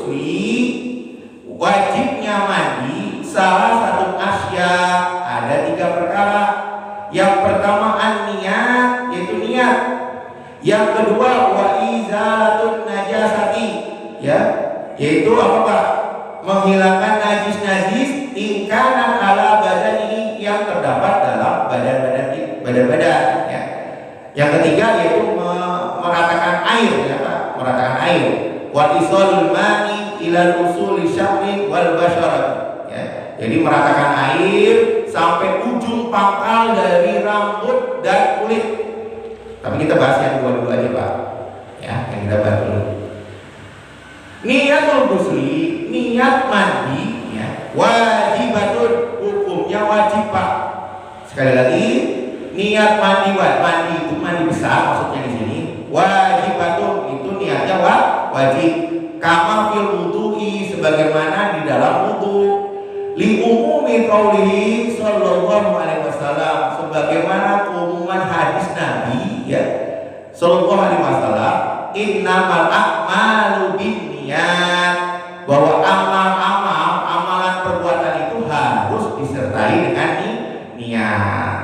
ghusli, wajibnya mandi salah satu asya, ada 3 perkara. Yang pertama an-niyat, yaitu niat. Yang kedua wa izalatun najasati, ya, yaitu apa Pak? Menghilangkan najis-najis tingkanan ala badan ini yang terdapat dalam badan-badan ya. Yang ketiga yaitu meratakan air ya Pak, meratakan air. Wa isalul mani ila usuli sya'ri wal basharat ya. Jadi meratakan air sampai ujung pangkal dari rambut dan kulit. Tapi kita bahas yang dua dulu aja Pak. Ya, yang kita bahas dulu. Niatul ghusli, niat mandi ya, wajibatun, hukumnya wajib Pak. Sekali lagi, niat mandi itu mandi besar maksudnya di sini. Wajibatun itu niatnya wajib. Kama fil wudu'i, sebagaimana di dalam wudu. Li umumi qaulihi sallallahu alaihi wasallam, sebagaimana keumuman hadis Nabi ya sallallahu alaihi wasallam, innamal a'malu binniyat, bahwa amalan perbuatan itu harus disertai dengan niat,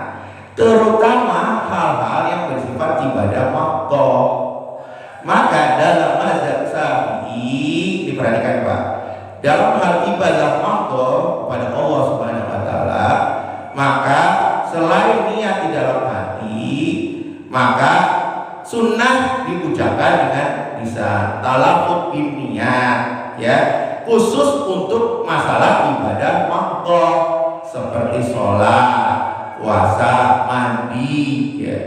terutama hal-hal yang bersifat ibadah makruh. Maka dalam mazhab Syafi'i, diperhatikan Pak, dalam hal ibadah makruh kepada Allah Subhanahu wa taala, maka selain niat di dalam hati, maka sunnah diucapkan dengan lisan, talaffuz bin niat ya, khusus untuk masalah ibadah makruh seperti sholat, puasa, mandi ya.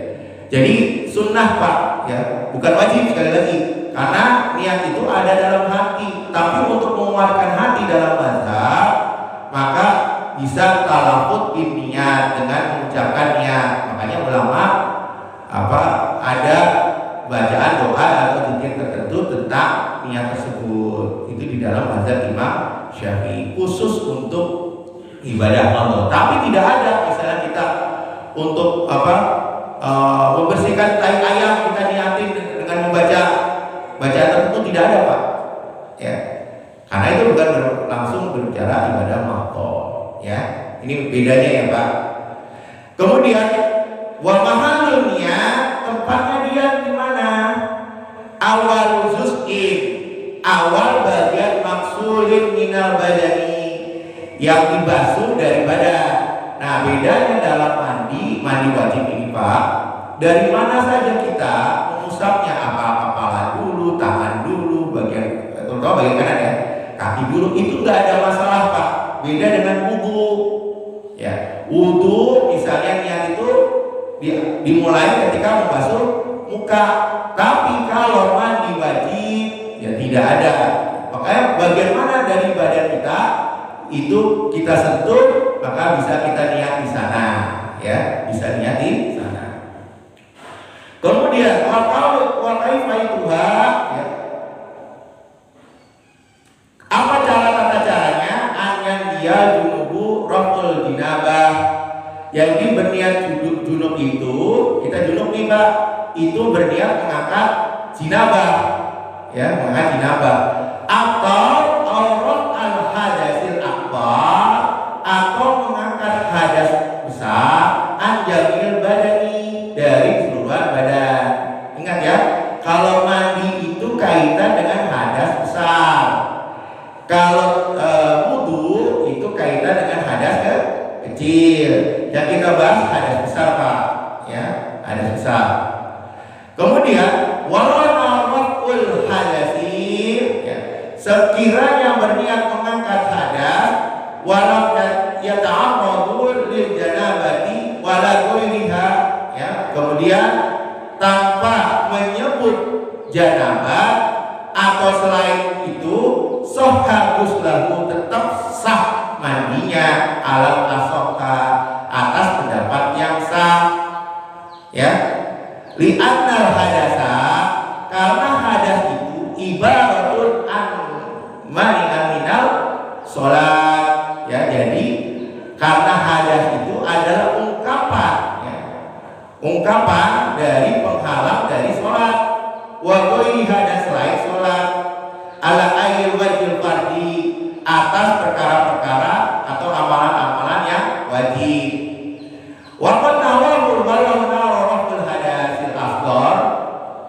Jadi sunnah Pak ya, bukan wajib sekali lagi, karena niat itu ada dalam hati. Tapi untuk menguatkan hati dalam mazhab, maka bisa talaffuz bin niat dengan mengucapkan niat. Makanya ulama ada bacaan doa atau zikir tertentu tentang niat tersebut. Itu di dalam mazhab Imam Syafi'i, khusus untuk ibadah Allah. Tapi tidak ada misalnya kita untuk membersihkan tai ayam kita niatin dengan membaca bacaan tertentu, tidak ada Pak ya, karena itu bukan langsung berbicara ibadah makruh ya. Ini bedanya ya Pak. Kemudian wa mahallun niat, tempatnya dia di mana? Awal juz'in, awal bagian maksulin minal badani, yang dibasuh dari badan. Nah, bedanya dalam mandi wajib ini Pak, dari mana saja kita mengusapnya, kepala dulu, tangan dulu, terutama bagian kanan ya, kaki dulu, itu nggak ada masalah Pak. Beda dengan wudu ya. Wudu misalnya niat itu dimulai ketika membasuh muka, tapi kalau mandi wajib ya tidak ada. Makanya bagian mana dari badan kita itu kita sentuh, maka bisa kita niat di sana ya, bisa niat di sana. Kemudian wa kaifa ituha ya. Apa tata caranya? Anyan dia junubu raful jinabah. Jadi berniat junub itu, kita junub nih Pak, itu berniat mengangkat jinabah ya, mengangkat jinabah, atau aurat al hadasil akbar, atau mengangkat hadas besar, anjamil badani, dari keseluruhan badan. Ingat ya, kalau mandi itu kaitan dengan hadas besar. Kalau wudu itu kaitan dengan hadas kecil. Yang kita bahas hadas besar Pak ya, hadas besar. Kemudian walau hadasi ya, sekiranya berniat mengangkat hadas, walau yata'arradu lil janabati wala ghairiha ya, kemudian tanpa menyebut janabah atau selain itu, sahha ghuslahu, tetap sah mandinya, alal asoka, atas pendapat yang sah ya. Li'annal hadasa, karena hadas itu ibaratun an mani'an minal sholat ya. Jadi karena hadas itu adalah ungkapan ya, ungkapan dari penghalang dari sholat, wa ghairi hadas, selain sholat, ala ayyil wajil atas perkara-perkara atau amalan-amalan yang wajib. Waqad nawawul walau nawawul hadasil afdal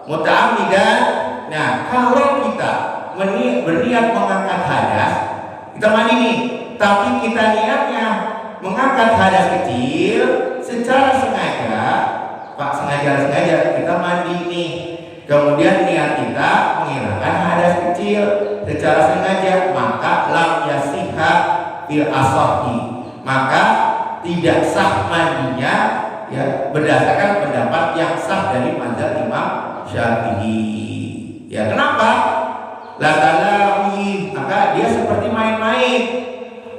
muta'ammidan. Nah, kalau kita berniat mengangkat hadas, kita mandi nih, tapi kita niatnya mengangkat hadas kecil secara sengaja, Pak, sengaja kita mandi nih. Kemudian niat kita menghilangkan hadas kecil secara sengaja, maka lam yasihha bil asahi, maka tidak sah mandinya ya berdasarkan pendapat yang sah dari mazhab Imam Syafi'i. Ya, kenapa? La talawi, maka dia seperti main-main.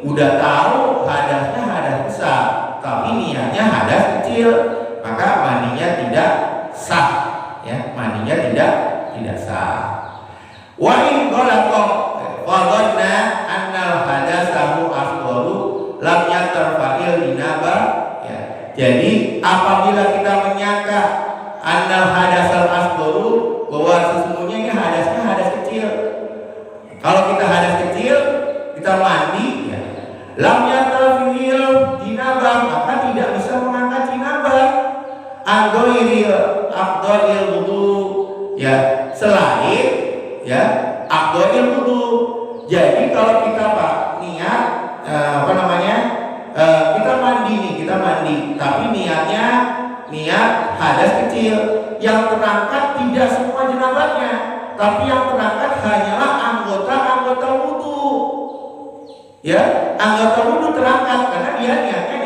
Udah tahu hadasnya hadas besar, tapi niatnya hadas kecil, maka mandinya tidak sah. Ya, mandinya tidak sah. Wa in qalaqa fadhanna annal hadasahu afdalu lam yatarfa'il dinaba. Ya, jadi apabila kita menyangka annal hadasal afdalu, bahwa sesungguhnya ini hadasnya hadas kecil. Kalau kita hadas kecil, kita mandi, ya, lam yatarfa'il dinaba, maka tidak bisa mengangkat jinabah. Anggoiril afdalil wudu, ya, selain ya afdalil wudu. Jadi kalau kita Pak niat kita mandi nih, tapi niatnya niat hadas kecil, yang terangkat tidak semua jenabahnya, tapi yang terangkat hanyalah anggota wudu. Ya, anggota wudu terangkat karena dia niatnya